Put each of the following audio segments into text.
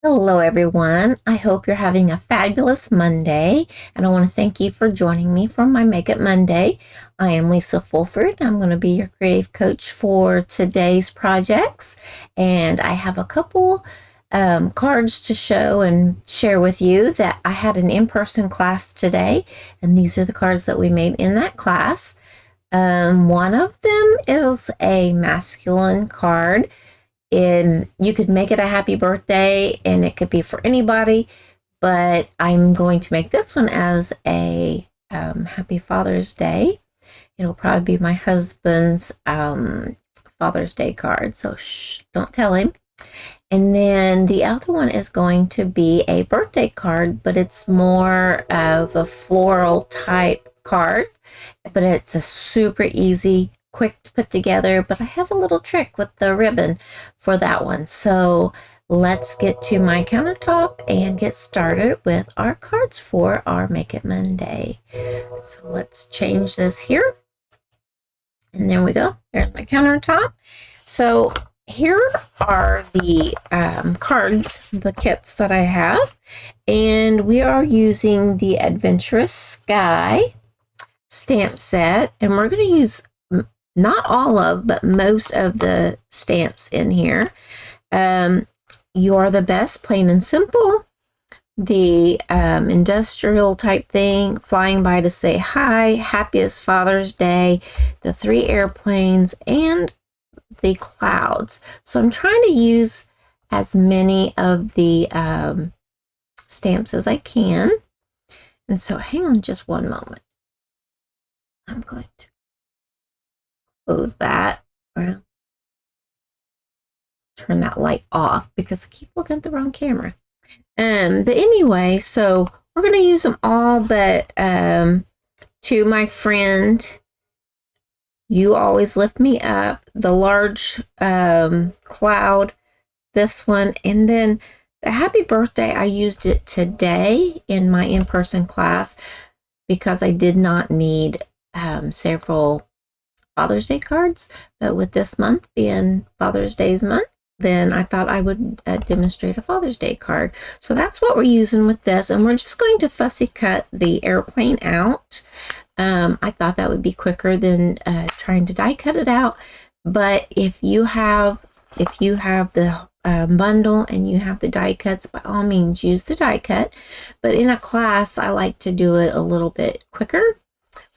Hello, everyone. I hope you're having a fabulous Monday, and I want to thank you for joining me for my Make It Monday. I am Lisa Fulford. I'm going to be your creative coach for today's projects, and I have a couple cards to show and share with you that I had an in-person class today, and these are the cards that we made in that class. One of them is a masculine card, and you could make it a happy birthday and it could be for anybody, but I'm going to make this one as a happy Father's Day. It'll probably be my husband's Father's Day card, so shh, don't tell him. And then the other one is going to be a birthday card, but it's more of a floral type card, but it's a super easy, quick to put together. But I have a little trick with the ribbon for that one. So let's get to my countertop and get started with our cards for our Make It Monday. So let's change this here. And there we go. There's my countertop. So here are the cards, the kits that I have. And we are using the Adventurous Sky stamp set. And we're going to use not all of, but most of the stamps in here. You're the Best, Plain and Simple. The industrial type thing, Flying By to Say Hi, Happiest Father's Day, the 3 airplanes, and the clouds. So I'm trying to use as many of the stamps as I can. And so hang on just one moment. I'm going to close that. Well, turn that light off because I keep looking at the wrong camera. But anyway, so we're going to use them all, but to my friend, You Always Lift Me Up, the large cloud, this one, and then the happy birthday, I used it today in my in-person class because I did not need several Father's Day cards, but with this month being Father's Day's month, then I thought I would demonstrate a Father's Day card. So that's what we're using with this, and we're just going to fussy cut the airplane out. I thought that would be quicker than trying to die cut it out, but if you have the bundle and you have the die cuts, by all means use the die cut. But in a class, I like to do it a little bit quicker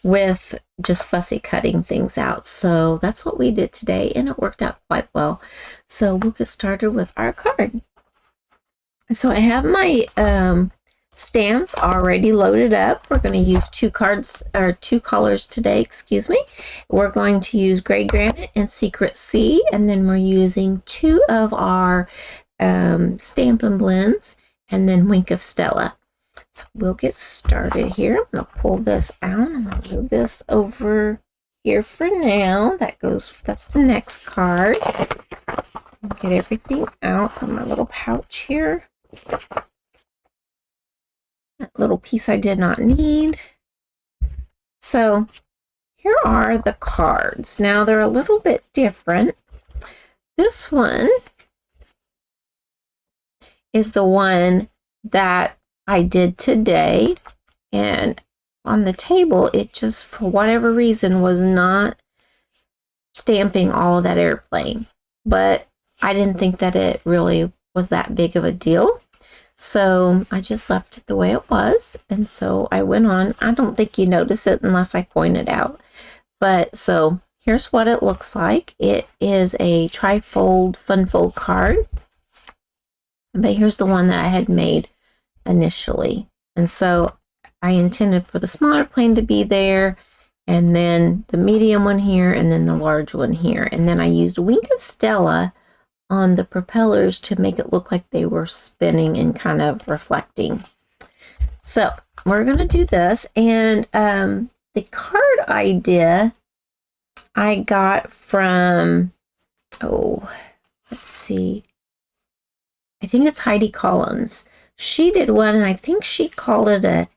with just fussy cutting things out. So that's what we did today, and it worked out quite well. So we'll get started with our card. So I have my stamps already loaded up. We're going to use two colors today, excuse me. We're going to use Gray Granite and Secret Sea, and then we're using 2 of our Stampin' Blends, and then Wink of Stella. So we'll get started here. I'm going to pull this out. I'm going to move this over here for now. That's the next card. Get everything out from my little pouch here. That little piece I did not need. So here are the cards. Now they're a little bit different. This one is the one that I did today, and on the table it just, for whatever reason, was not stamping all of that airplane, but I didn't think that it really was that big of a deal, so I just left it the way it was. And so I went on. I don't think you notice it unless I point it out, but so here's what it looks like. It is a tri-fold fun fold card, but here's the one that I had made initially. And so I intended for the smaller plane to be there, and then the medium one here, and then the large one here. And then I used Wink of Stella on the propellers to make it look like they were spinning and kind of reflecting. So we're going to do this. And the card idea I got from, let's see, I think it's Heidi Collins. She did one, and I think she called it a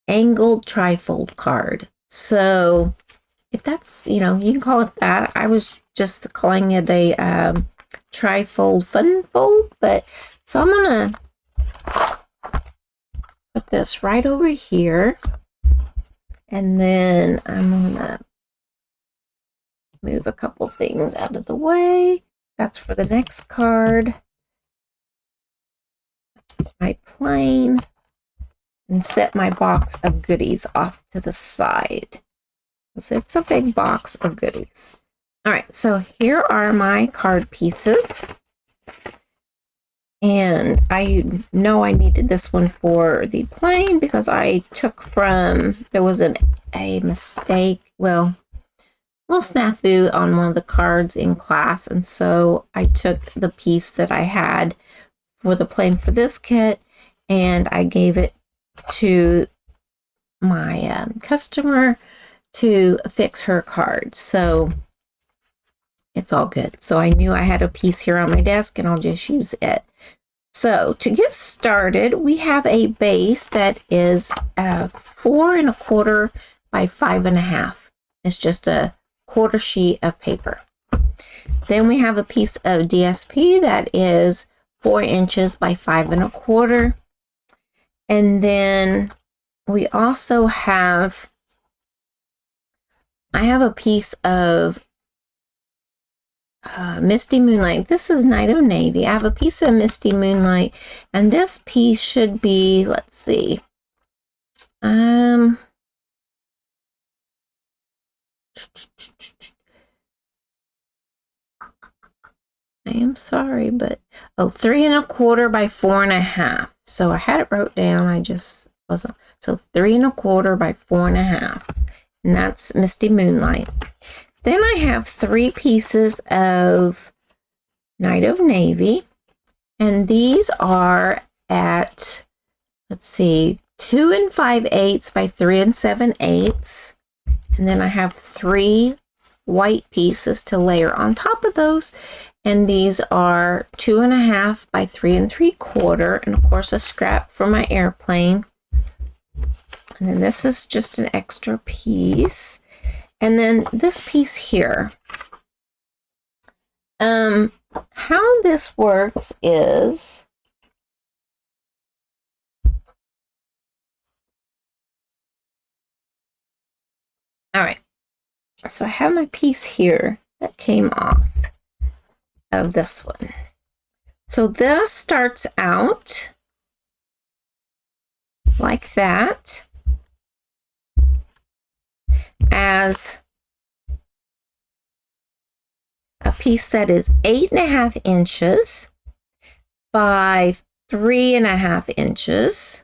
angled trifold card. So if that's, you can call it that. I was just calling it a trifold fun fold, but So I'm gonna put this right over here, and then I'm gonna move a couple things out of the way. That's for the next card. My plane, and set my box of goodies off to the side. So it's a big box of goodies. All right, so here are my card pieces. And I know I needed this one for the plane because I took from, there was a mistake, well, a little snafu on one of the cards in class. And so I took the piece that I had for the plane for this kit, and I gave it to my customer to fix her card. So it's all good. So I knew I had a piece here on my desk, and I'll just use it. So to get started, we have a base that is 4 1/4 by 5 1/2. It's just a quarter sheet of paper. Then we have a piece of DSP that is 4 inches by 5 1/4. And then we also have, I have a piece of Misty Moonlight. This is Night of Navy. I have a piece of Misty Moonlight, and this piece should be, let's see, I am sorry, but 3 1/4 by 4 1/2. So I had it wrote down. I just wasn't. So 3 1/4 by 4 1/2, and that's Misty Moonlight. Then I have 3 pieces of Night of Navy, and these are at, let's see, 2 5/8 by 3 7/8. And then I have 3 white pieces to layer on top of those. And these are 2 1/2 by 3 3/4. And of course a scrap for my airplane. And then this is just an extra piece. And then this piece here. How this works is, all right, so I have my piece here that came off of this one. So this starts out like that, as a piece that is 8 1/2 inches by 3 1/2 inches.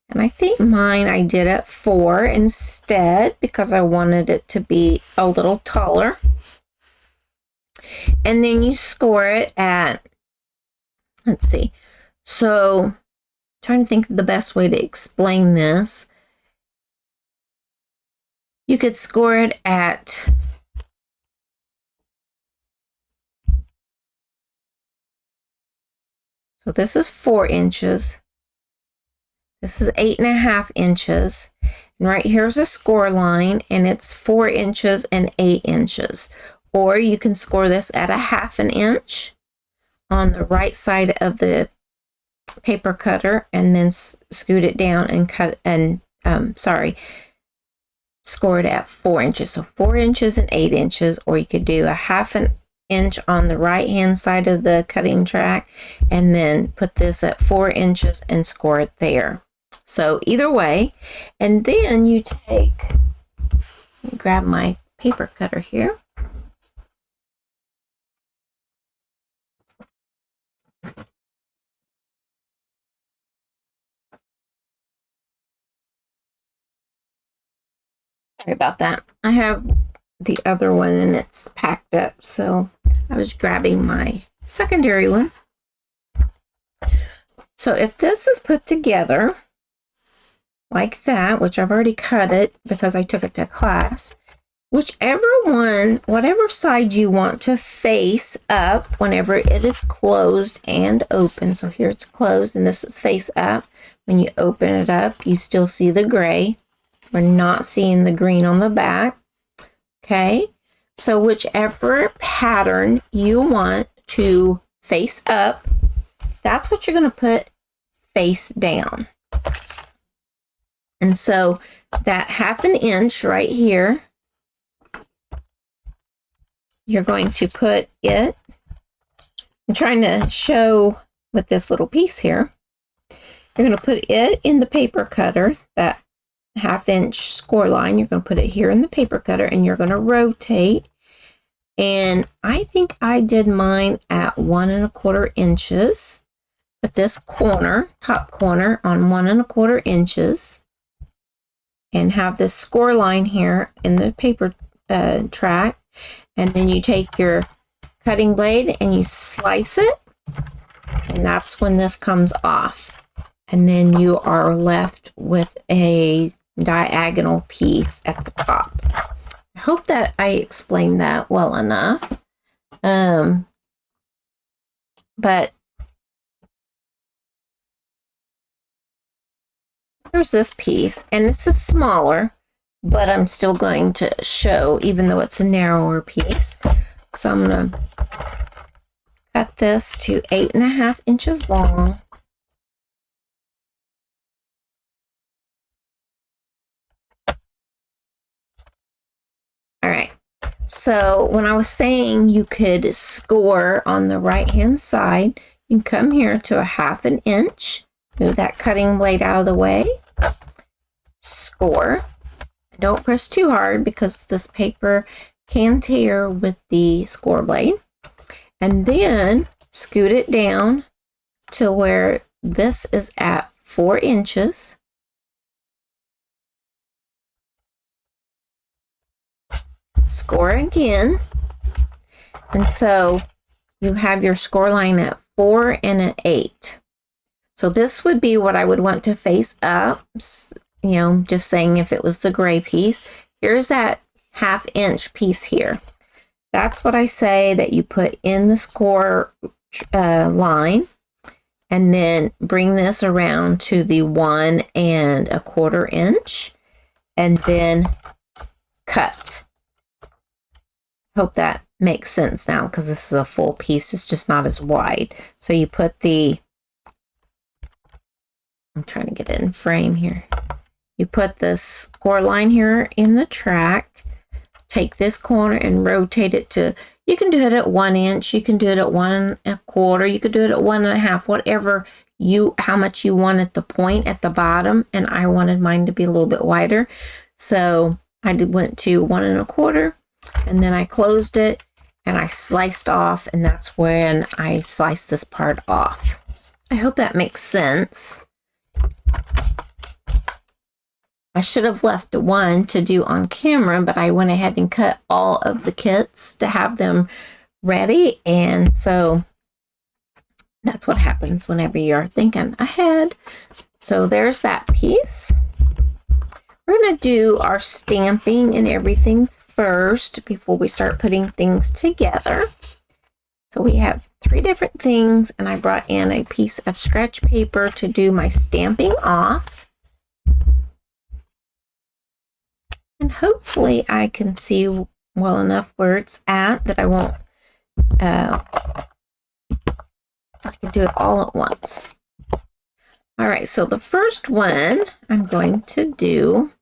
And I think mine I did at 4 instead because I wanted it to be a little taller. And then you score it at, let's see, so I'm trying to think of the best way to explain this. You could score it at, so this is 4 inches. This is 8 1/2 inches. And right here's a score line, and it's 4 inches and 8 inches. Or you can score this at a 1/2 inch on the right side of the paper cutter, and then scoot it down and cut, and score it at 4 inches. So 4 inches and 8 inches, or you could do a 1/2 inch on the right hand side of the cutting track, and then put this at 4 inches and score it there. So either way, and then you take, let me grab my paper cutter here. Sorry about that. I have the other one and it's packed up, so I was grabbing my secondary one. So if this is put together like that, which I've already cut it because I took it to class, whichever one, whatever side you want to face up whenever it is closed and open. So here it's closed and this is face up. When you open it up, you still see the gray. We're not seeing the green on the back. Okay, so whichever pattern you want to face up, that's what you're going to put face down. And so that 1/2 inch right here, you're going to put it, I'm trying to show with this little piece here, you're going to put it in the paper cutter, that 1/2 inch score line, you're going to put it here in the paper cutter, and you're going to rotate. And I think I did mine at 1 1/4 inches. Put this corner, top corner, on 1 1/4 inches, and have this score line here in the paper track. And then you take your cutting blade and you slice it, and that's when this comes off. And then you are left with a diagonal piece at the top. I hope that I explained that well enough. But here's this piece, and this is smaller, but I'm still going to show, even though it's a narrower piece. So I'm going to cut this to 8 1/2 inches long. All right. So when I was saying you could score on the right-hand side, you can come here to a 1/2 inch, move that cutting blade out of the way, score. Don't press too hard because this paper can tear with the score blade. And then scoot it down to where this is at 4 inches. Score again. And so you have your score line at 4 and an 8. So this would be what I would want to face up. You know, just saying if it was the gray piece. Here's that 1/2 inch piece here. That's what I say that you put in the score line, and then bring this around to the 1 1/4 inch, and then cut. Hope that makes sense now, because this is a full piece. It's just not as wide. So you put the, I'm trying to get it in frame here. You put this score line here in the track, take this corner and rotate it to, you can do it at 1 inch, you can do it at 1 1/4, you could do it at 1 1/2, whatever you, how much you wanted the point at the bottom. And I wanted mine to be a little bit wider. So I went to 1 1/4, and then I closed it and I sliced off, and that's when I sliced this part off. I hope that makes sense. I should have left one to do on camera, but I went ahead and cut all of the kits to have them ready. And so that's what happens whenever you're thinking ahead. So there's that piece. We're going to do our stamping and everything first before we start putting things together. So we have 3 different things, and I brought in a piece of scratch paper to do my stamping off. And hopefully I can see well enough where it's at that I won't, I can do it all at once. All right, so the first one I'm going to do,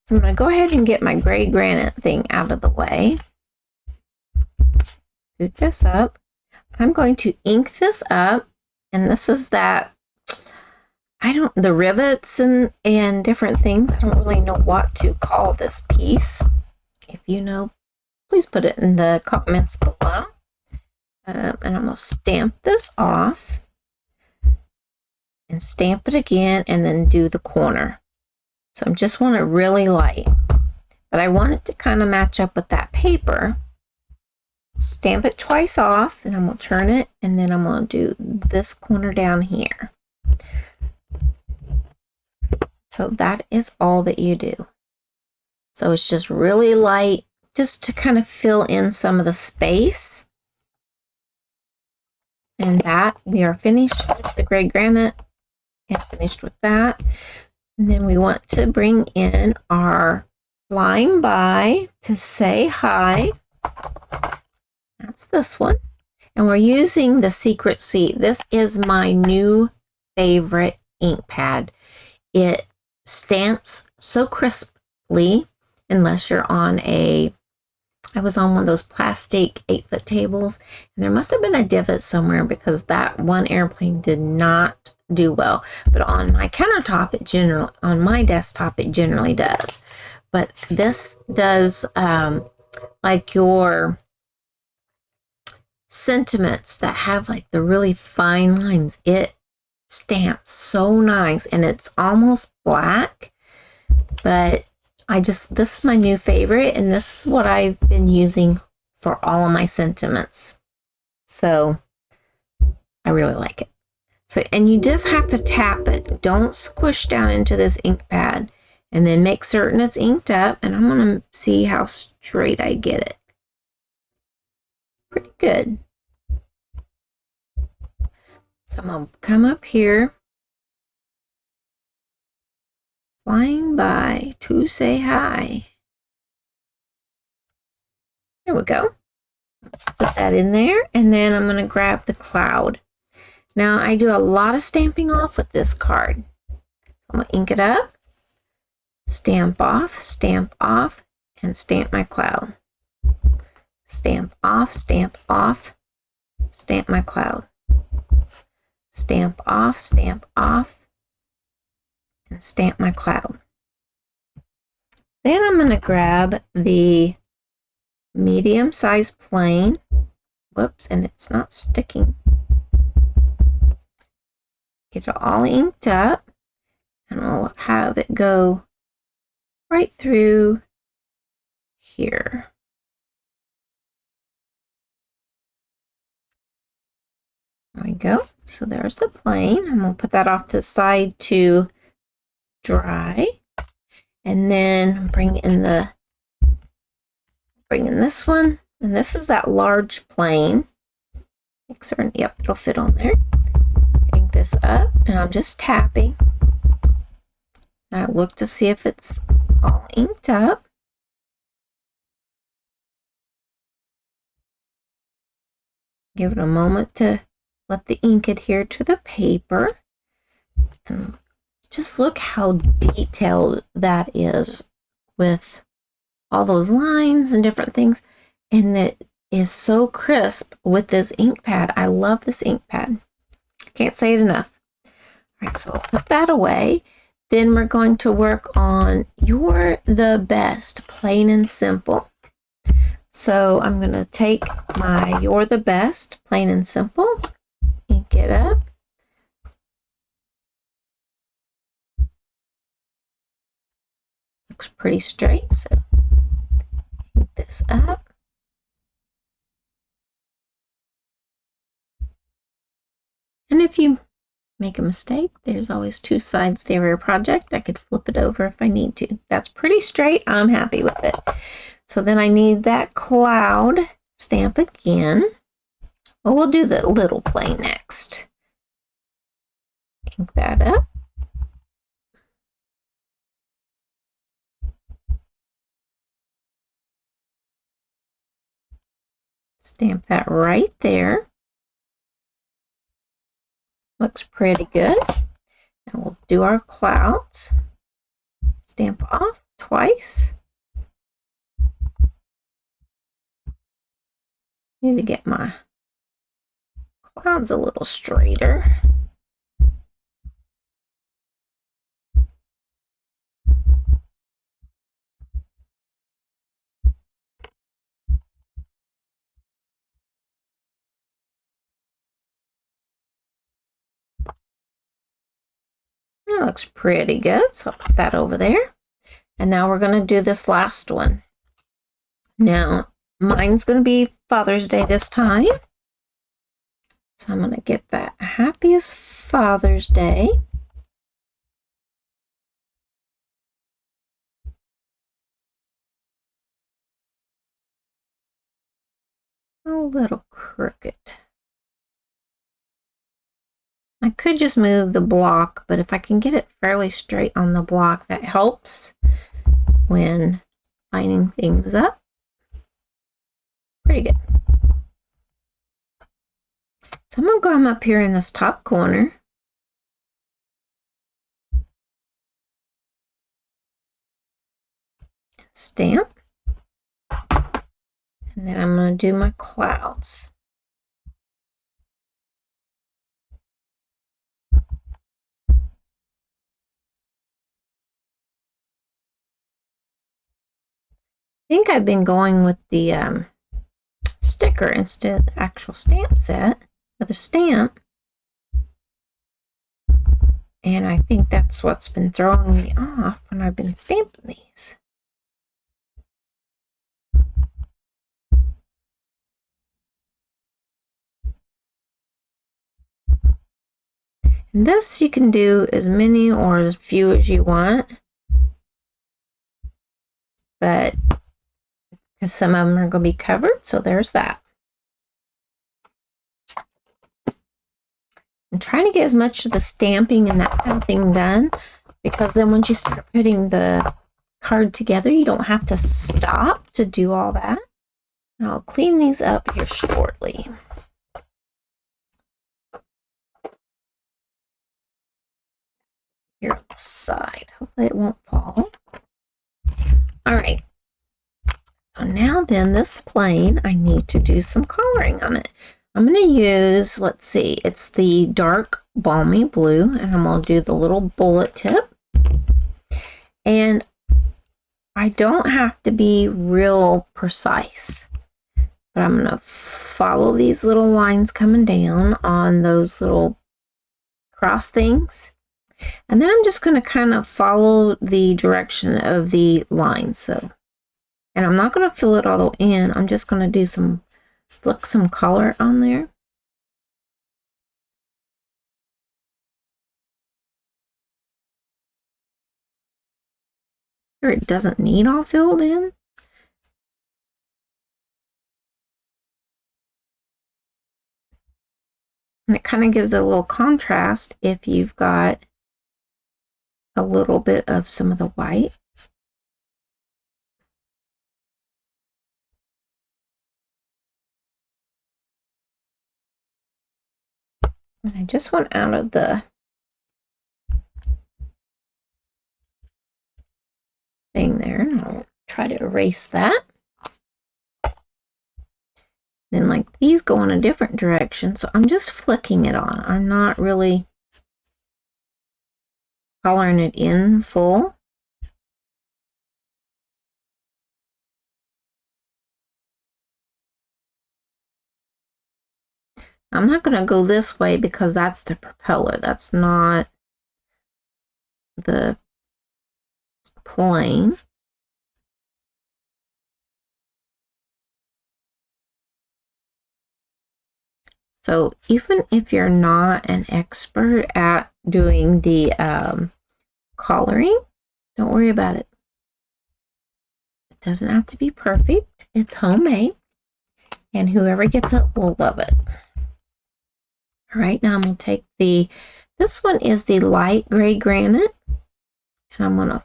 so I'm going to go ahead and get my gray granite thing out of the way. Scoot this up. I'm going to ink this up, and this is that, the rivets and different things. I don't really know what to call this piece. If you know, please put it in the comments below. And I'm going to stamp this off and stamp it again, and then do the corner. So I just want it really light, but I want it to kind of match up with that paper. Stamp it twice off, and I'm going to turn it, and then I'm going to do this corner down here. So that is all that you do. So it's just really light, just to kind of fill in some of the space. And that, we are finished with the gray granite and finished with that. And then we want to bring in our flying by to say hi. That's this one. And we're using the Secret Seat. This is my new favorite ink pad. It stamps so crisply, unless you're on I was on one of those plastic 8-foot tables, and there must have been a divot somewhere because that one airplane did not do well. But on my countertop, on my desktop, it generally does. But this does like your sentiments that have like the really fine lines. It stamps so nice, and it's almost black, but this is my new favorite, and this is what I've been using for all of my sentiments. So I really like it. So, and you just have to tap it. Don't squish down into this ink pad, and then make certain it's inked up, and I'm going to see how straight I get it. Pretty good. So I'm going to come up here, flying by to say hi. There we go. Let's put that in there, and then I'm going to grab the cloud. Now I do a lot of stamping off with this card. I'm going to ink it up, stamp off, and stamp my cloud. Stamp off, stamp my cloud. Stamp off, and stamp my cloud. Then I'm going to grab the medium-sized plane. Whoops, and it's not sticking. Get it all inked up, and I'll have it go right through here. There we go. So there's the plane. I'm going to put that off to the side to dry, and then bring in this one, and this is that large plane. Make certain, yep, it'll fit on there. Ink this up, and I'm just tapping. And I look to see if it's all inked up. Give it a moment to let the ink adhere to the paper. And just look how detailed that is with all those lines and different things. And it is so crisp with this ink pad. I love this ink pad. Can't say it enough. All right, so I'll put that away. Then we're going to work on You're the Best, plain and simple. So I'm going to take my You're the Best, plain and simple, ink it up. Looks pretty straight, so ink this up. And if you make a mistake, there's always two sides to every project. I could flip it over if I need to. That's pretty straight. I'm happy with it. So then I need that cloud stamp again. Well, we'll do the little plane next. Ink that up. Stamp that right there. Looks pretty good. Now we'll do our clouds. Stamp off twice. Need to get my clouds a little straighter. That looks pretty good, so I'll put that over there. And now we're going to do this last one. Now, mine's going to be Father's Day this time. So I'm going to get that Happiest Father's Day. A little crooked. I could just move the block, but if I can get it fairly straight on the block, that helps when lining things up. Pretty good. So I'm going to come up here in this top corner. Stamp. And then I'm going to do my clouds. I think I've been going with the sticker instead of the actual stamp set, or the stamp. And I think that's what's been throwing me off when I've been stamping these. And this you can do as many or as few as you want, but because some of them are going to be covered, so there's that. I'm trying to get as much of the stamping and that kind of thing done, because then once you start putting the card together, you don't have to stop to do all that. And I'll clean these up here shortly. Here on the side. Hopefully it won't fall. All right. So now then, this plain, I need to do some coloring on it. I'm going to use, let's see, it's the dark balmy blue, and I'm going to do the little bullet tip. And I don't have to be real precise, but I'm going to follow these little lines coming down on those little cross things. And then I'm just going to kind of follow the direction of the lines. So, and I'm not going to fill it all the way in. I'm just going to do some, flick some color on there. Here it doesn't need all filled in. And it kind of gives it a little contrast if you've got a little bit of some of the white. And I just went out of the thing there, and I'll try to erase that. Then like these go in a different direction, so I'm just flicking it on. I'm not really coloring it in full. I'm not going to go this way because that's the propeller. That's not the plane. So even if you're not an expert at doing the coloring, don't worry about it. It doesn't have to be perfect. It's homemade, and whoever gets it will love it. All right, now I'm going to take this one is the light gray granite, and I'm going to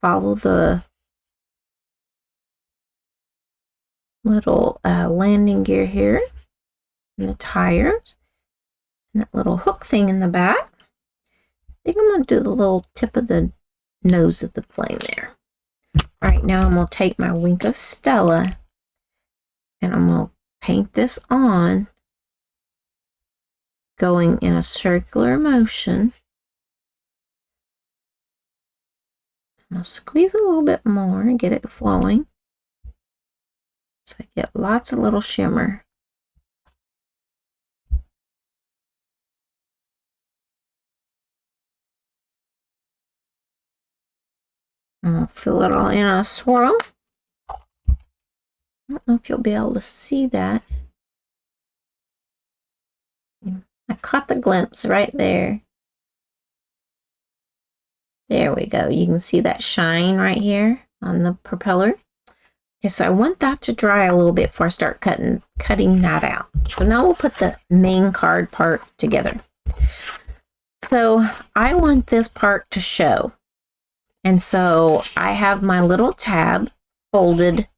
follow the little landing gear here, and the tires, and that little hook thing in the back. I think I'm going to do the little tip of the nose of the plane there. All right, now I'm going to take my Wink of Stella, and I'm going to paint this on, going in a circular motion. I'm going to squeeze a little bit more and get it flowing, so I get lots of little shimmer. I'm going to fill it all in a swirl. I don't know if you'll be able to see that. I caught the glimpse right there. There we go. You can see that shine right here on the propeller. Okay, so I want that to dry a little bit before I start cutting that out. So now we'll put the main card part together. So I want this part to show. And so I have my little tab folded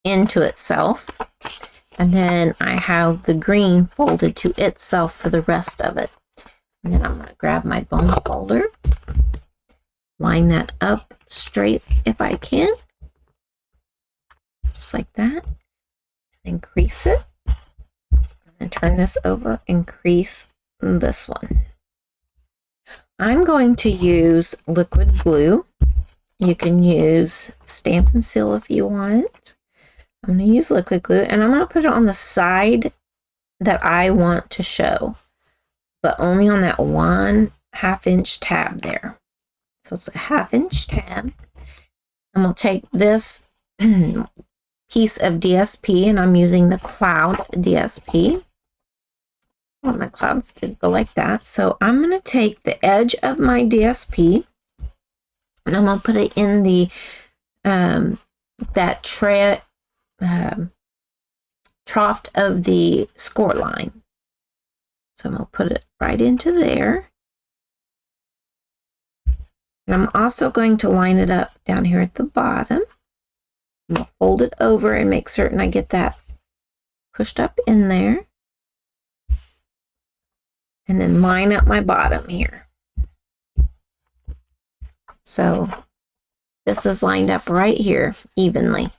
into itself. And then I have the green folded to itself for the rest of it. And then I'm going to grab my bone folder, line that up straight if I can, just like that. Then crease it, and then turn this over and crease this one. I'm going to use liquid glue. You can use Stamp and Seal if you want. I'm going to use liquid glue, and I'm going to put it on the side that I want to show, but only on that 1/2 inch tab there. So it's a 1/2 inch tab. I'm going to take this piece of DSP, and I'm using the Cloud DSP. Well, my clouds did go like that. So I'm going to take the edge of my DSP, and I'm going to put it in the that trough of the score line. So I'm going to put it right into there. And I'm also going to line it up down here at the bottom. I'm going to fold it over and make certain I get that pushed up in there. And then line up my bottom here. So this is lined up right here evenly.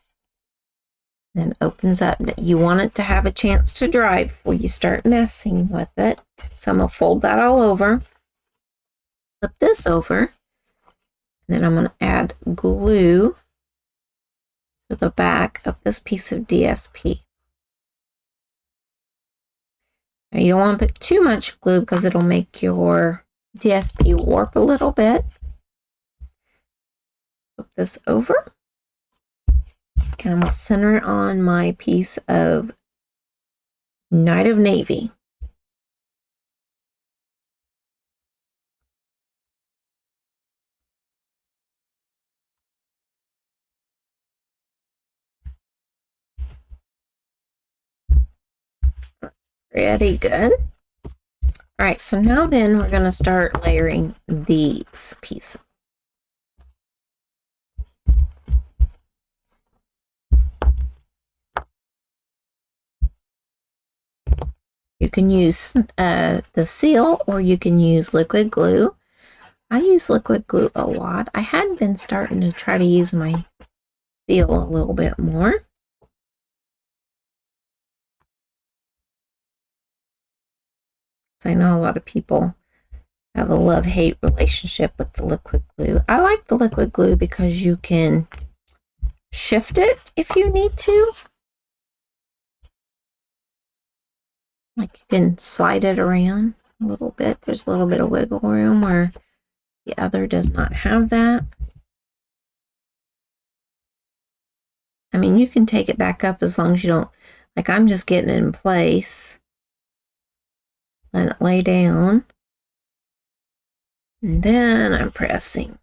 Then opens up. You want it to have a chance to dry before you start messing with it. So I'm going to fold that all over. Flip this over. And then I'm going to add glue to the back of this piece of DSP. Now you don't want to put too much glue because it'll make your DSP warp a little bit. Flip this over. And I'm going to center it on my piece of Night of Navy. Pretty good. All right, so now then we're going to start layering these pieces. You can use the seal, or you can use liquid glue. I use liquid glue a lot. I had been starting to try to use my seal a little bit more. So I know a lot of people have a love-hate relationship with the liquid glue. I like the liquid glue because you can shift it if you need to. Like you can slide it around a little bit. There's a little bit of wiggle room where the other does not have that. I mean, you can take it back up as long as you don't, like I'm just getting it in place. Let it lay down. And then I'm pressing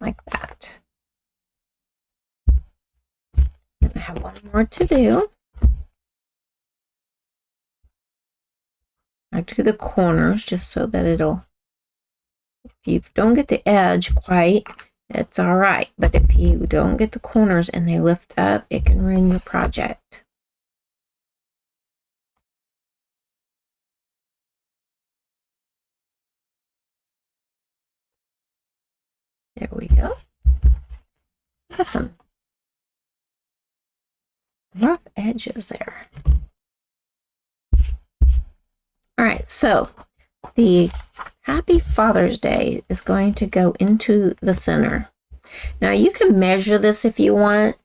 like that. And I have one more to do. I do the corners just so that it'll, if you don't get the edge quite, it's all right. But if you don't get the corners and they lift up, it can ruin your project. There we go. Got some rough edges there. All right, so the Happy Father's Day is going to go into the center. Now you can measure this if you want,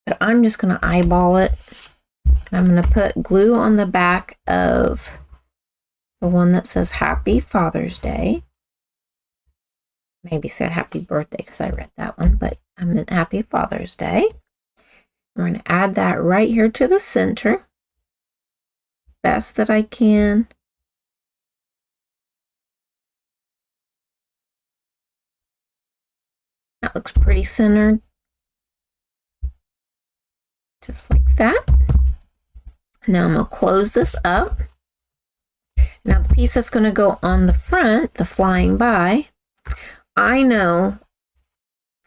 but I'm just going to eyeball it. I'm going to put glue on the back of the one that says Happy Father's Day. Maybe said Happy Birthday because I read that one, but I'm in Happy Father's Day. I'm going to add that right here to the center, best that I can. That looks pretty centered. Just like that. Now I'm going to close this up. Now the piece that's going to go on the front, the flying by, I know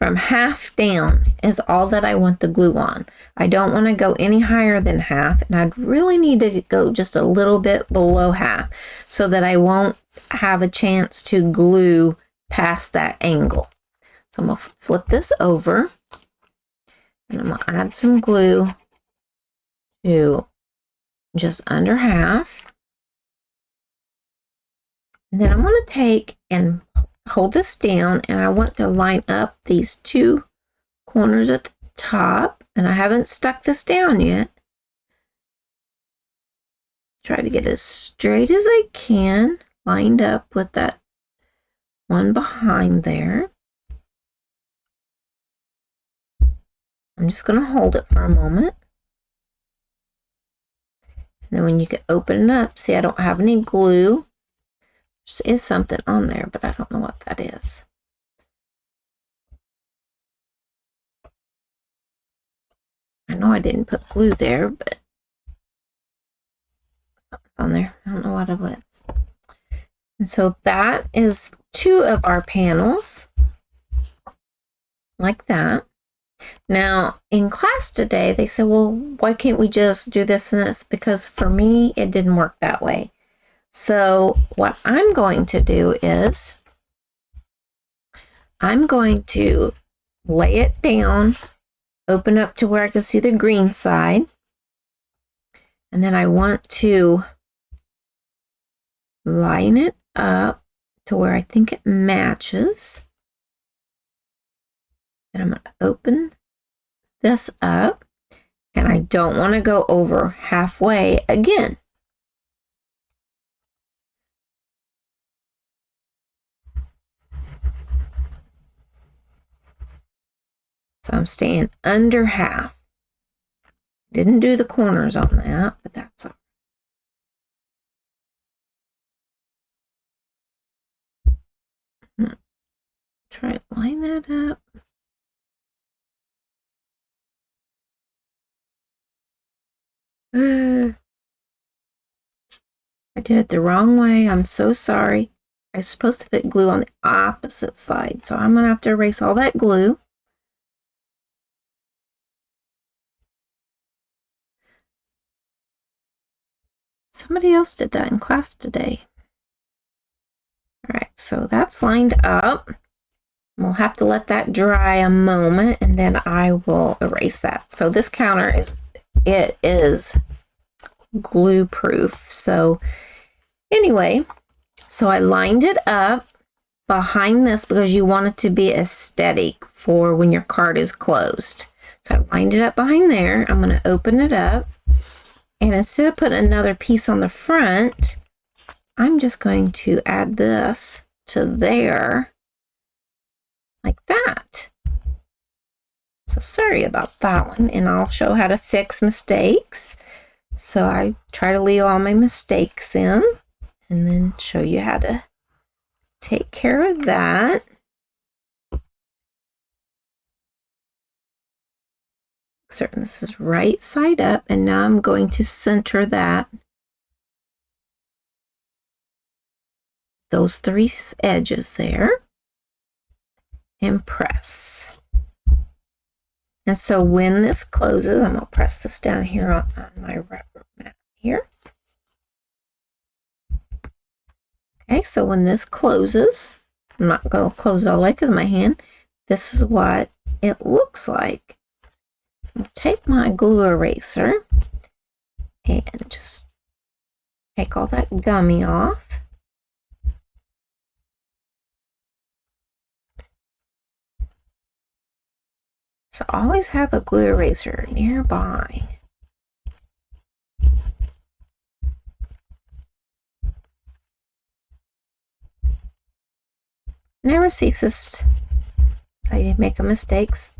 from half down is all that I want the glue on. I don't want to go any higher than half, and I'd really need to go just a little bit below half so that I won't have a chance to glue past that angle. So I'm going to flip this over, and I'm going to add some glue to just under half. And then I'm going to take and hold this down, and I want to line up these two corners at the top, and I haven't stuck this down yet. Try to get as straight as I can, lined up with that one behind there. I'm just going to hold it for a moment. And then when you can open it up, see I don't have any glue. There is something on there, but I don't know what that is. I know I didn't put glue there, but something's on there. I don't know what it was. And so that is 2 of our panels, like that. Now, in class today, they said, well, why can't we just do this and this? Because for me, it didn't work that way. So what I'm going to do is I'm going to lay it down, open up to where I can see the green side, and then I want to line it up to where I think it matches. And I'm going to open this up, and I don't want to go over halfway again. So I'm staying under half. Didn't do the corners on that, but that's all right. Try to line that up. I did it the wrong way. I'm so sorry. I was supposed to put glue on the opposite side, so I'm going to have to erase all that glue. Somebody else did that in class today. All right, so that's lined up. We'll have to let that dry a moment, and then I will erase that. So this counter is glue proof. So anyway, so I lined it up behind this because you want it to be aesthetic for when your card is closed. So I lined it up behind there. I'm going to open it up, and instead of putting another piece on the front, I'm just going to add this to there like that. So sorry about that one, and I'll show how to fix mistakes. So I try to leave all my mistakes in and then show you how to take care of that. Certain this is right side up, and now I'm going to center that. Those 3 edges there, and press. And so when this closes, I'm going to press this down here on my rubber mat here. Okay, so when this closes, I'm not going to close it all the way because of my hand. This is what it looks like. So I'm going to take my glue eraser and just take all that gummy off. So always have a glue eraser nearby. Never ceases. I make mistakes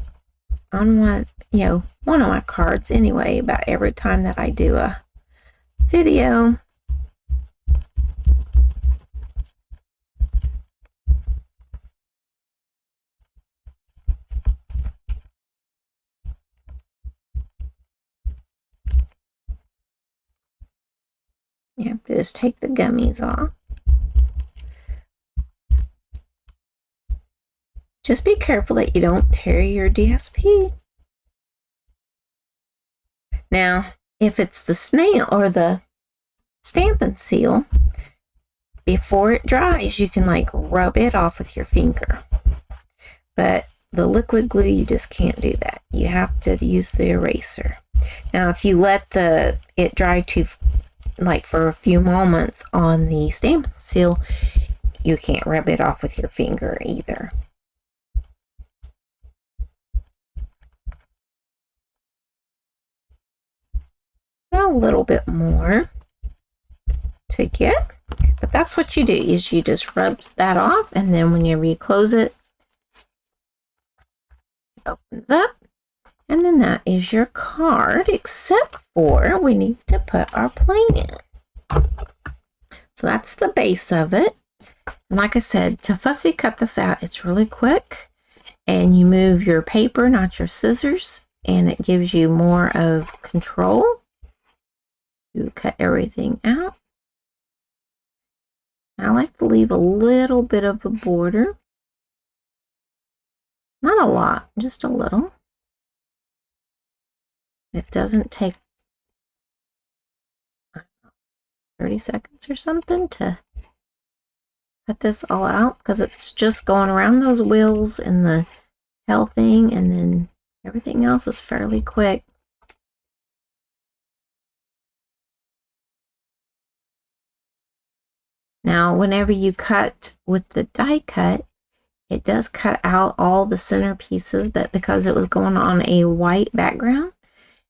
on one of my cards anyway, about every time that I do a video. You have to just take the gummies off. Just be careful that you don't tear your DSP. Now, if it's the snail or the Stampin' Seal, before it dries, you can like rub it off with your finger. But the liquid glue, you just can't do that. You have to use the eraser. Now, if you let it dry for a few moments on the Stampin' Seal, you can't rub it off with your finger either. A little bit more to get, but that's what you do, is you just rub that off, and then whenever you close it, it opens up, and then that is your card, except for we need to put our plane in. So that's the base of it. And like I said, to fussy cut this out, it's really quick, and you move your paper, not your scissors, and it gives you more of control. You cut everything out. I like to leave a little bit of a border. Not a lot, just a little. It doesn't take 30 seconds or something to cut this all out, because it's just going around those wheels and the tail thing, and then everything else is fairly quick. Now, whenever you cut with the die cut, it does cut out all the center pieces, but because it was going on a white background,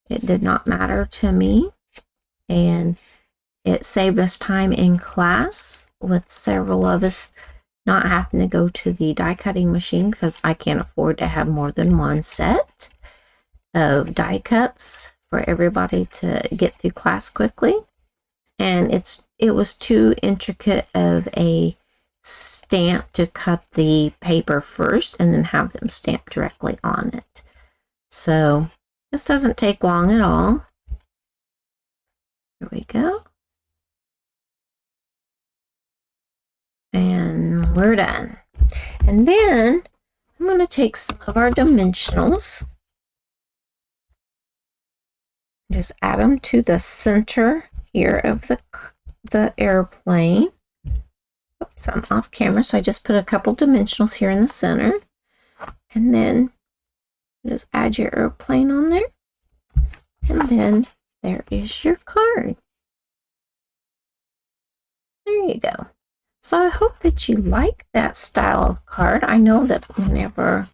it did not matter to me. And it saved us time in class, with several of us not having to go to the die cutting machine, because I can't afford to have more than one set of die cuts for everybody to get through class quickly. And it was too intricate of a stamp to cut the paper first and then have them stamp directly on it. So this doesn't take long at all. Here we go. And we're done. And then I'm going to take some of our dimensionals, just add them to the center here of the airplane. Oops, I'm off camera, so I just put a couple dimensionals here in the center, and then just add your airplane on there, and then there is your card. There you go. So I hope that you like that style of card. I know that whenever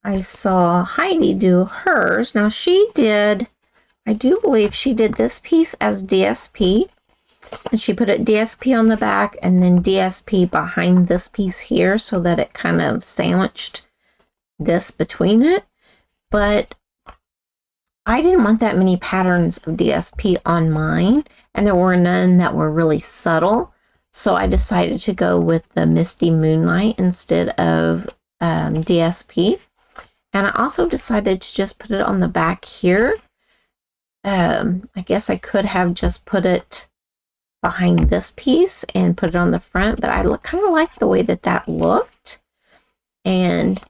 I saw Heidi do hers, now she did, I do believe she did this piece as DSP, and she put it DSP on the back and then DSP behind this piece here, so that it kind of sandwiched this between it. But I didn't want that many patterns of DSP on mine, and there were none that were really subtle. So I decided to go with the Misty Moonlight instead of DSP. And I also decided to just put it on the back here. I guess I could have just put it behind this piece and put it on the front, but I kind of like the way that looked. And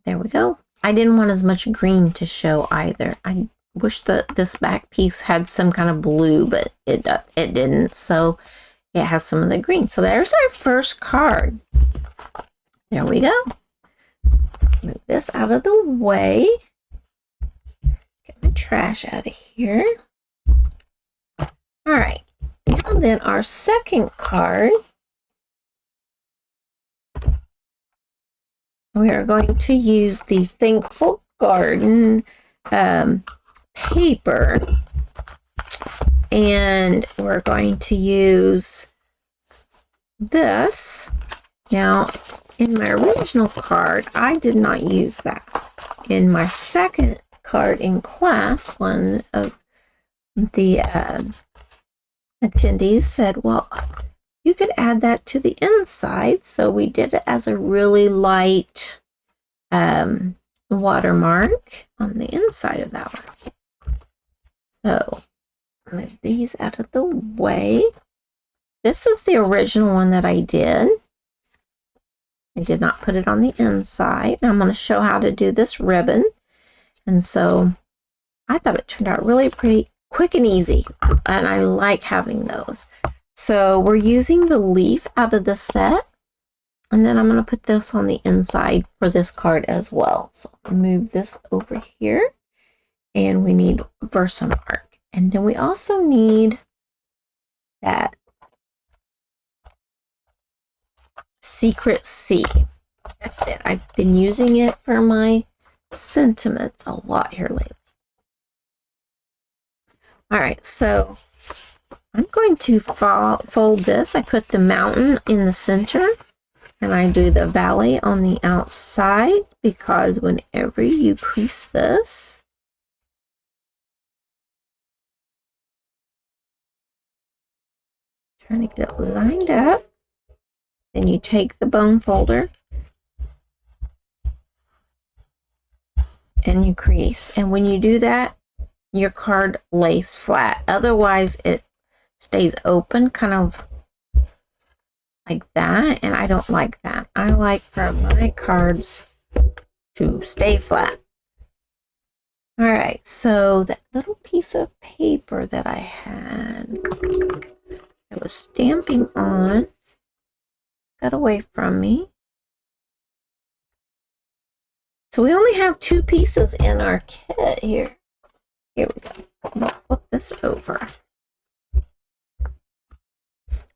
there we go. I didn't want as much green to show either. I wish that this back piece had some kind of blue, but it didn't. So it has some of the green. So there's our first card. There we go. Move this out of the way. Get my trash out of here. All right. Now then, our second card. We are going to use the Thankful Garden paper, and we're going to use this. Now, in my original card, I did not use that. In my second card in class, one of the attendees said, well, you could add that to the inside. So we did it as a really light watermark on the inside of that one. So move these out of the way. This is the original one that I did. I did not put it on the inside. Now I'm going to show how to do this ribbon. And so I thought it turned out really pretty quick and easy. And I like having those. So we're using the leaf out of the set. And then I'm going to put this on the inside for this card as well. So I'll move this over here. And we need Versamark. And then we also need that Secret C. That's it. I've been using it for my sentiments a lot here lately. All right, so I'm going to fold this. I put the mountain in the center, and I do the valley on the outside, because whenever you crease this, trying to get it lined up, then you take the bone folder and you crease. And when you do that, your card lays flat. Otherwise, it stays open, kind of like that. And I don't like that. I like for my cards to stay flat. All right, so that little piece of paper that I had, I was stamping on, got away from me. So we only have 2 pieces in our kit here. Here we go. I'm going to flip this over.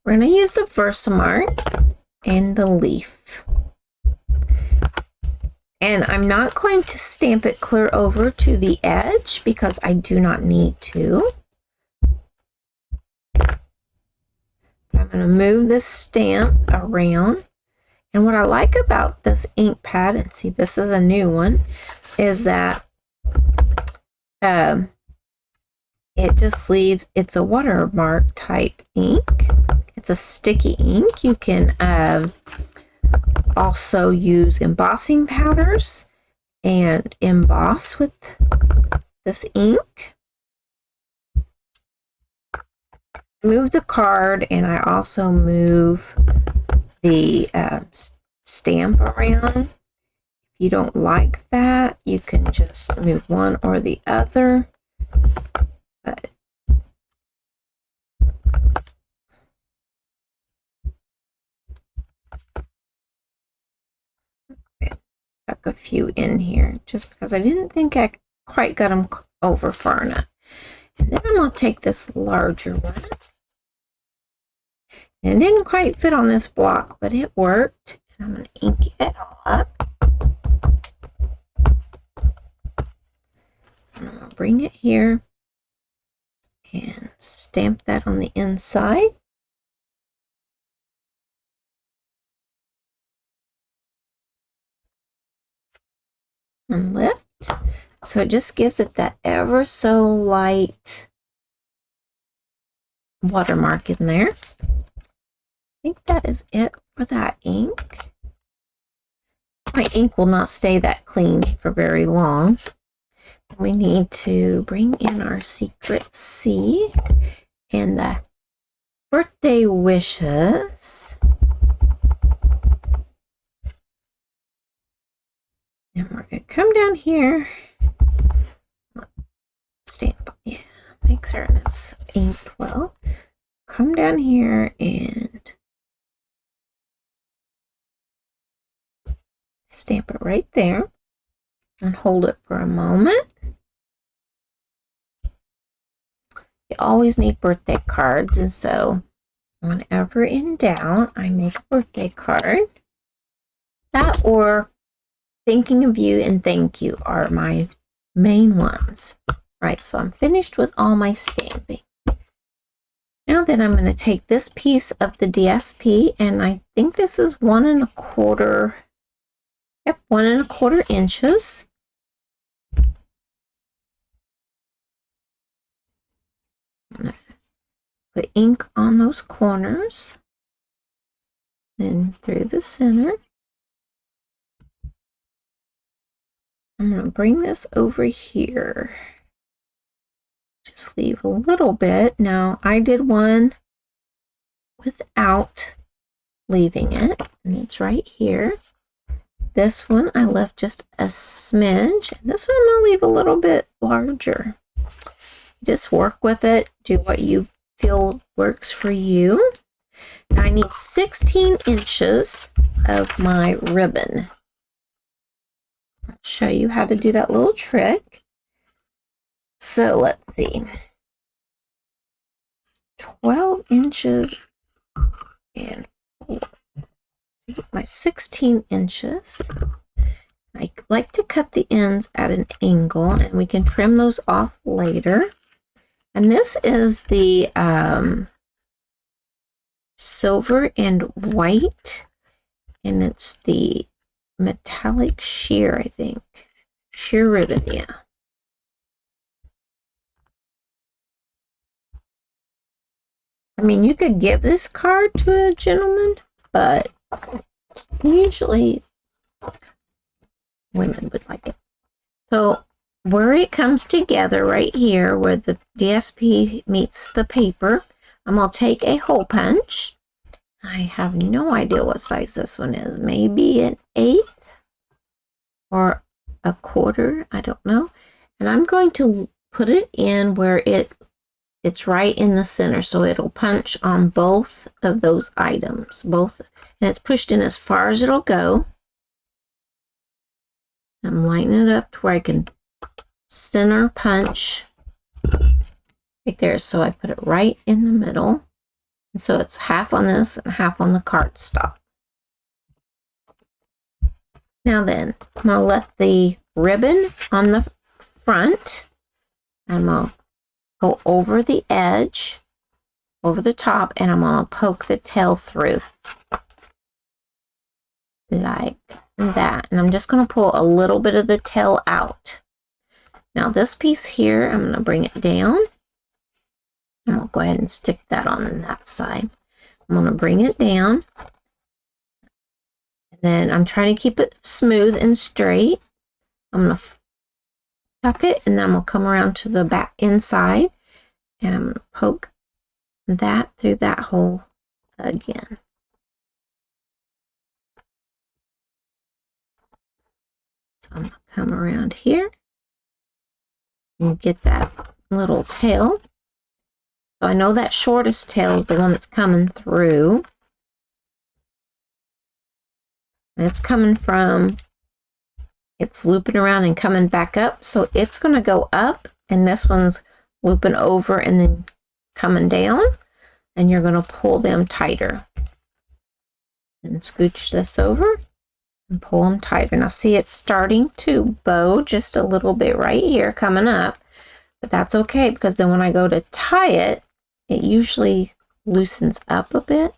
We're going to use the Versamark and the leaf. And I'm not going to stamp it clear over to the edge because I do not need to. I'm going to move this stamp around. And what I like about this ink pad, and see, this is a new one, is that it just leaves, it's a watermark type ink. It's a sticky ink. You can also use embossing powders and emboss with this ink. Move the card, and I also move the stamp around. If you don't like that, you can just move one or the other. But tuck a few in here just because I didn't think I quite got them over far enough. And then I'm going to take this larger one. And it didn't quite fit on this block, but it worked. And I'm going to ink it all up. And I'm going to bring it here and stamp that on the inside. And lift. So it just gives it that ever so light watermark in there. I think that is it for that ink. My ink will not stay that clean for very long. We need to bring in our Secret C and the birthday wishes. And we're going to come down here. Stamp, yeah, make certain it's inked well. Come down here and stamp it right there and hold it for a moment. You always need birthday cards, and so whenever in doubt, I make a birthday card. That or thinking of you and thank you are my main ones. Right, so I'm finished with all my stamping. Now then, I'm going to take this piece of the DSP, and I think this is 1 1/4. Yep, 1 1/4 inches. I'm going to put ink on those corners, then through the center. I'm going to bring this over here. Just leave a little bit. Now, I did one without leaving it, and it's right here. This one I left just a smidge. This one I'm going to leave a little bit larger. Just work with it. Do what you feel works for you. Now I need 16 inches of my ribbon. I'll show you how to do that little trick. So let's see. 12 inches and 4. My 16 inches. I like to cut the ends at an angle, and we can trim those off later. And this is the silver and white, and it's the metallic sheer, I think. Sheer ribbon, yeah. I mean, you could give this card to a gentleman, but usually women would like it. So where it comes together right here, where the DSP meets the paper, I'm going to take a hole punch. I have no idea what size this one is. Maybe an 1/8 or a 1/4. I don't know. And I'm going to put it in where it's right in the center, so it'll punch on both of those items. Both, and it's pushed in as far as it'll go. I'm lining it up to where I can center punch right there. So I put it right in the middle. And so it's half on this and half on the cardstock. Now then, I'm going to let the ribbon on the front. I'm going to go over the edge, over the top, and I'm going to poke the tail through like that. And I'm just going to pull a little bit of the tail out. Now this piece here, I'm going to bring it down. And I'll go ahead and stick that on that side. I'm going to bring it down. And then I'm trying to keep it smooth and straight. I'm going to tuck it, and then I'm going to come around to the back inside. And I'm going to poke that through that hole again. So I'm going to come around here and get that little tail. So I know that shortest tail is the one that's coming through. And it's coming from, it's looping around and coming back up. So it's going to go up, and this one's looping over and then coming down. And you're going to pull them tighter. And scooch this over and pull them tighter. Now see, it's starting to bow just a little bit right here coming up. But that's okay, because then when I go to tie it, it usually loosens up a bit.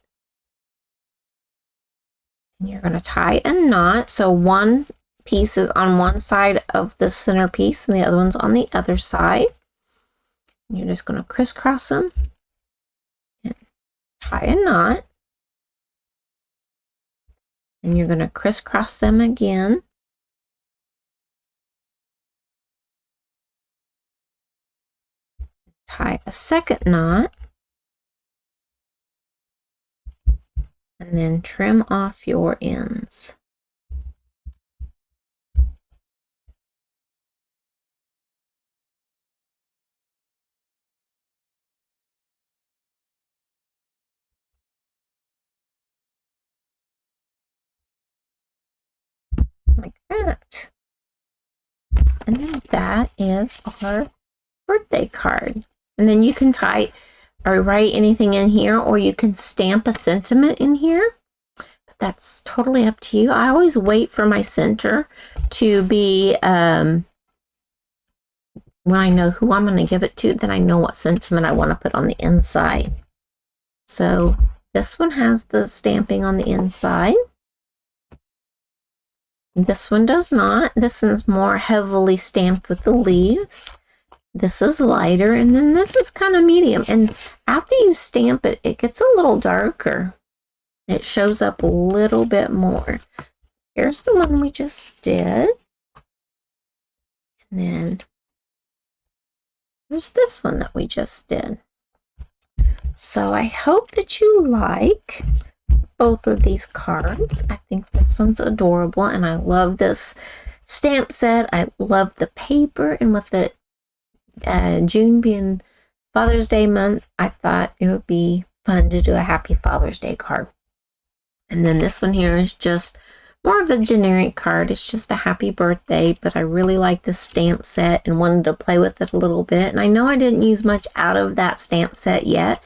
And you're going to tie a knot. So one piece is on one side of the center piece and the other one's on the other side. And you're just going to crisscross them and tie a knot. And you're going to crisscross them again. Tie a second knot, and then trim off your ends. Like that. And then that is our birthday card. And then you can tie or write anything in here, or you can stamp a sentiment in here. But that's totally up to you. I always wait for my center to be, when I know who I'm going to give it to, then I know what sentiment I want to put on the inside. So this one has the stamping on the inside. This one does not. This one's more heavily stamped with the leaves. This is lighter, and then this is kind of medium. And after you stamp it, it gets a little darker. It shows up a little bit more. Here's the one we just did. And then there's this one that we just did. So I hope that you like both of these cards. I think this one's adorable, and I love this stamp set. I love the paper, and with the June being Father's Day month, I thought it would be fun to do a Happy Father's Day card. And then this one here is just more of a generic card. It's just a happy birthday, but I really like this stamp set and wanted to play with it a little bit. And I know I didn't use much out of that stamp set yet,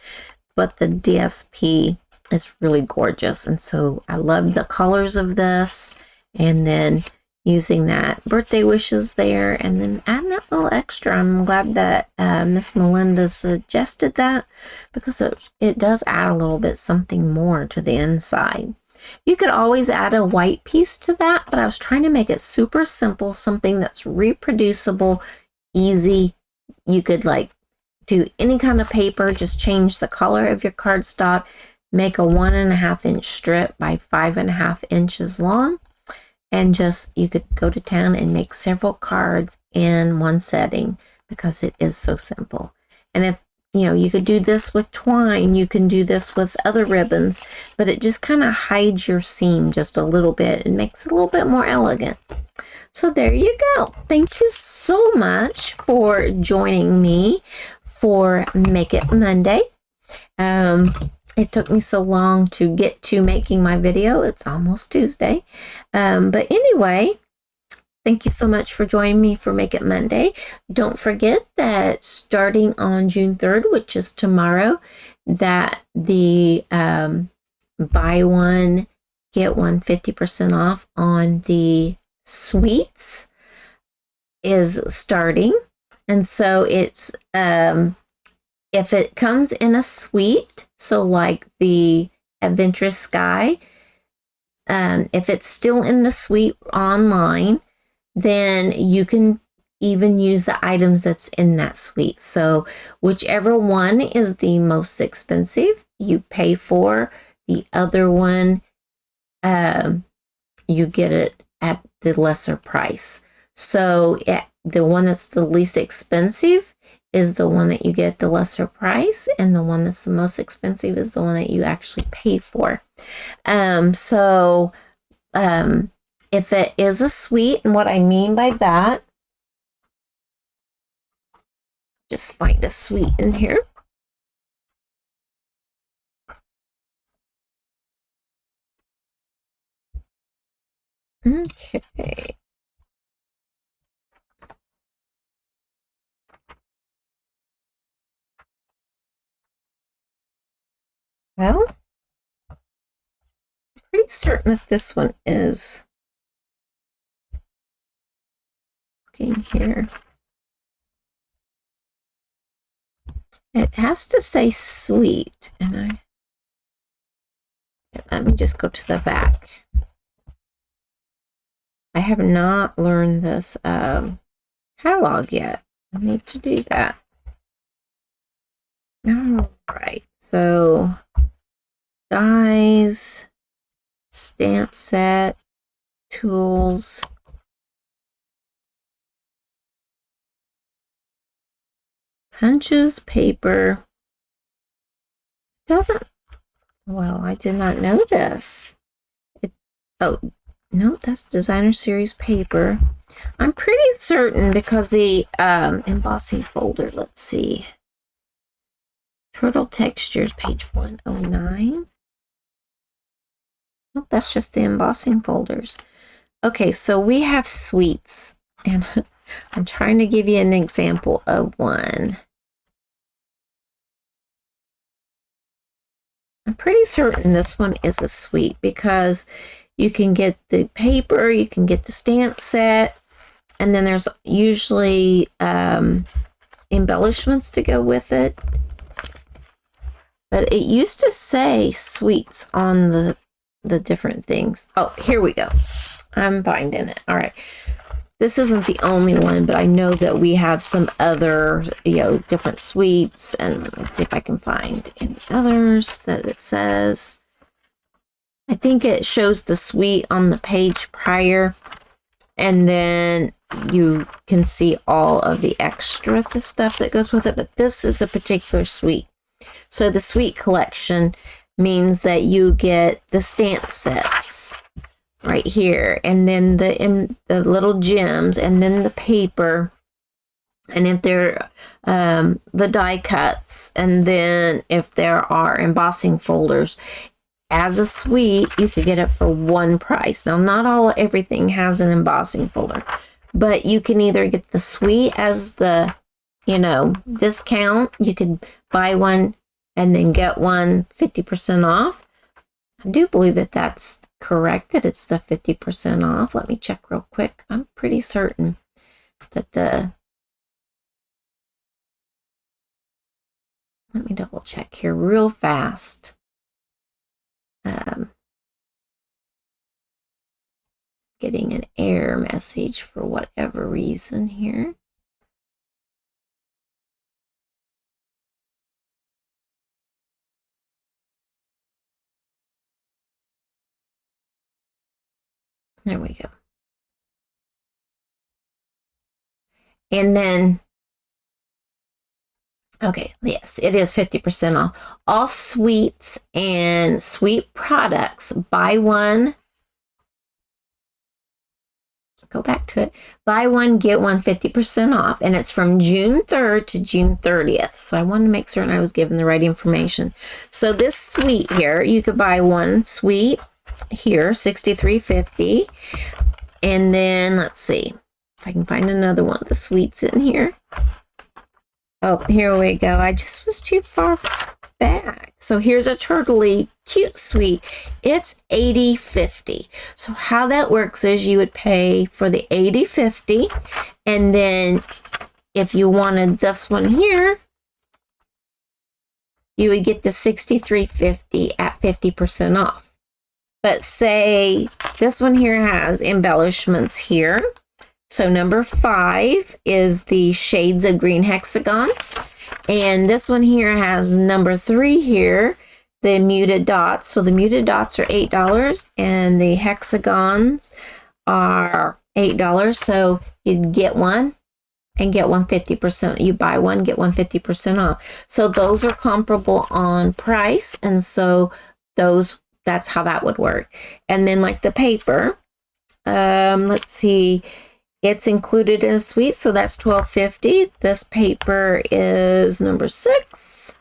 but the DSP is really gorgeous. And so I love the colors of this, and then using that birthday wishes there, and then adding that little extra. I'm glad that Miss Melinda suggested that, because it does add a little bit something more to the inside. You could always add a white piece to that, but I was trying to make it super simple, something that's reproducible, easy. You could like do any kind of paper, just change the color of your cardstock, make a 1.5 inch strip by 5.5 inches long, and just, you could go to town and make several cards in one setting, because it is so simple. And if you know, you could do this with twine, you can do this with other ribbons, but it just kind of hides your seam just a little bit and makes it a little bit more elegant. So there you go. Thank you so much for joining me for Make It Monday. It took me so long to get to making my video. It's almost Tuesday. But anyway, thank you so much for joining me for Make It Monday. Don't forget that starting on June 3rd, which is tomorrow, that the buy one, get one 50% off on the sweets is starting. And so it's, if it comes in a suite, so like the Adventurous Sky, if it's still in the suite online, then you can even use the items that's in that suite. So whichever one is the most expensive, you pay for. The other one, you get it at the lesser price. So the one that's the least expensive is the one that you get the lesser price, and the one that's the most expensive is the one that you actually pay for. If it is a suite, and what I mean by that, just find a suite in here. Okay. Well, I'm pretty certain that this one is. Looking here. It has to say sweet, and let me just go to the back. I have not learned this catalog yet. I need to do that. All right, so dies, stamp set, tools, punches, paper. Doesn't, well, I did not know this. Oh, no, that's Designer Series paper. I'm pretty certain, because the embossing folder, let's see. Turtle Textures, page 109. Oh, that's just the embossing folders. Okay, so we have sweets, and I'm trying to give you an example of one. I'm pretty certain this one is a suite, because you can get the paper, you can get the stamp set, and then there's usually embellishments to go with it. But it used to say sweets on the different things. Oh, here we go. I'm finding it. All right. This isn't the only one, but I know that we have some other, different sweets. And let's see if I can find any others that it says. I think it shows the suite on the page prior, and then you can see all of the extra stuff that goes with it. But this is a particular suite. So the suite collection, means that you get the stamp sets right here, and then the little gems, and then the paper, and if they're the die cuts, and then if there are embossing folders. As a suite, you could get it for one price. Now, not everything has an embossing folder, but you can either get the suite as the, discount. You could buy one and then get one 50% off. I do believe that that's correct, that it's the 50% off. Let me check real quick. I'm pretty certain that let me double check here real fast. Getting an error message for whatever reason here. There we go. And then, okay, yes, it is 50% off. All sweets and sweet products, buy one. Go back to it. Buy one, get one 50% off. And it's from June 3rd to June 30th. So I wanted to make certain I was given the right information. So this suite here, you could buy one suite here, $63.50. And then let's see if I can find another one of the suites in here. Oh, here we go. I just was too far back. So here's a turtley cute suite. It's $80.50. So how that works is you would pay for the $80.50, and then if you wanted this one here, you would get the $63.50 at 50% off. But say this one here has embellishments here. So number 5 is the shades of green hexagons. And this one here has number 3 here, the muted dots. So the muted dots are $8 and the hexagons are $8. So you'd get one and get one 50%. You buy one, get one 50% off. So those are comparable on price. And so that's how that would work. And then like the paper, let's see, it's included in a suite, so that's $12.50. This paper is number 6.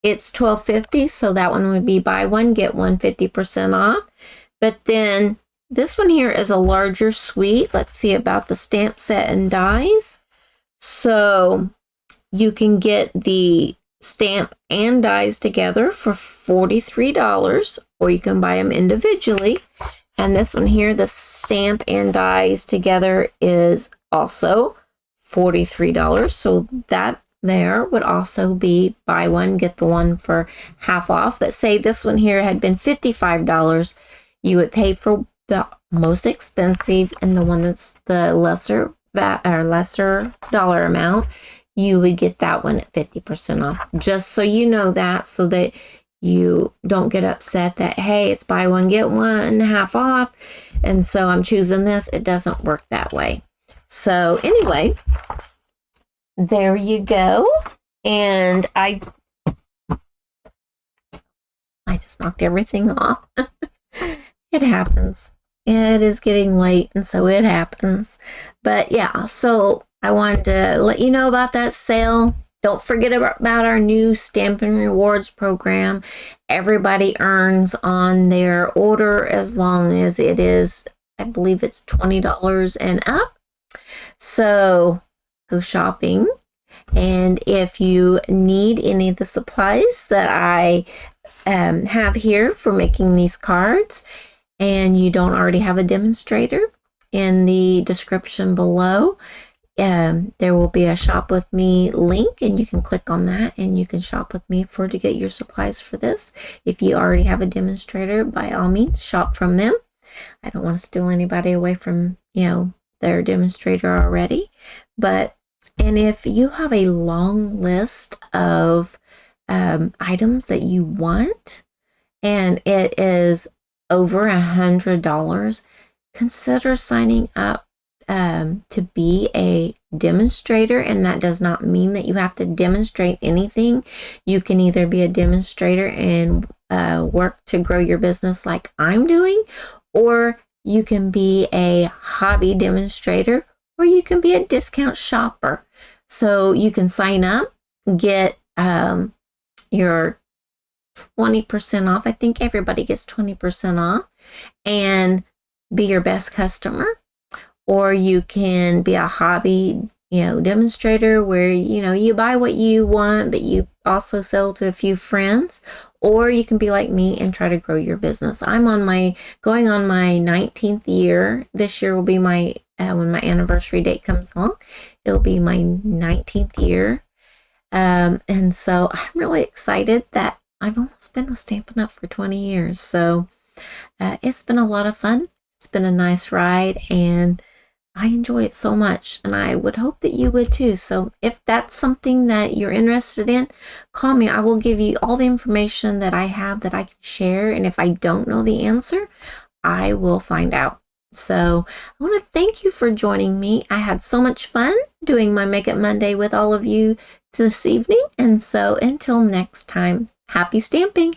It's $12.50, so that one would be buy one, get one 50% off. But then this one here is a larger suite. Let's see about the stamp set and dies. So you can get the stamp and dies together for $43, or you can buy them individually. And this one here, the stamp and dies together, is also $43. So that there would also be buy one, get the one for half off. But say this one here had been $55, you would pay for the most expensive, and the one that's the lesser dollar amount, you would get that one at 50% off. Just so you know that, so that you don't get upset that, hey, it's buy one, get one, half off, and so I'm choosing this. It doesn't work that way. So anyway, there you go. And I just knocked everything off. It happens. It is getting late, and so it happens. But yeah, so I wanted to let you know about that sale. Don't forget about our new Stampin' Rewards program. Everybody earns on their order as long as it is, I believe it's $20 and up. So go shopping. And if you need any of the supplies that I have here for making these cards, and you don't already have a demonstrator, in the description below, there will be a shop with me link, and you can click on that and you can shop with me to get your supplies for this. If you already have a demonstrator, by all means shop from them. I don't want to steal anybody away from their demonstrator already. And if you have a long list of items that you want, and it is over $100, consider signing up to be a demonstrator, and that does not mean that you have to demonstrate anything. You can either be a demonstrator and work to grow your business like I'm doing, or you can be a hobby demonstrator, or you can be a discount shopper. So you can sign up, get your 20% off. I think everybody gets 20% off, and be your best customer. Or you can be a hobby, demonstrator where, you buy what you want, but you also sell to a few friends. Or you can be like me and try to grow your business. I'm going on my 19th year. This year will be my, when my anniversary date comes along, it'll be my 19th year. And so I'm really excited that I've almost been with Stampin' Up! For 20 years. So it's been a lot of fun. It's been a nice ride, and I enjoy it so much, and I would hope that you would too. So if that's something that you're interested in, call me. I will give you all the information that I have that I can share, and if I don't know the answer, I will find out. So I want to thank you for joining me. I had so much fun doing my Make It Monday with all of you this evening, and so until next time, happy stamping!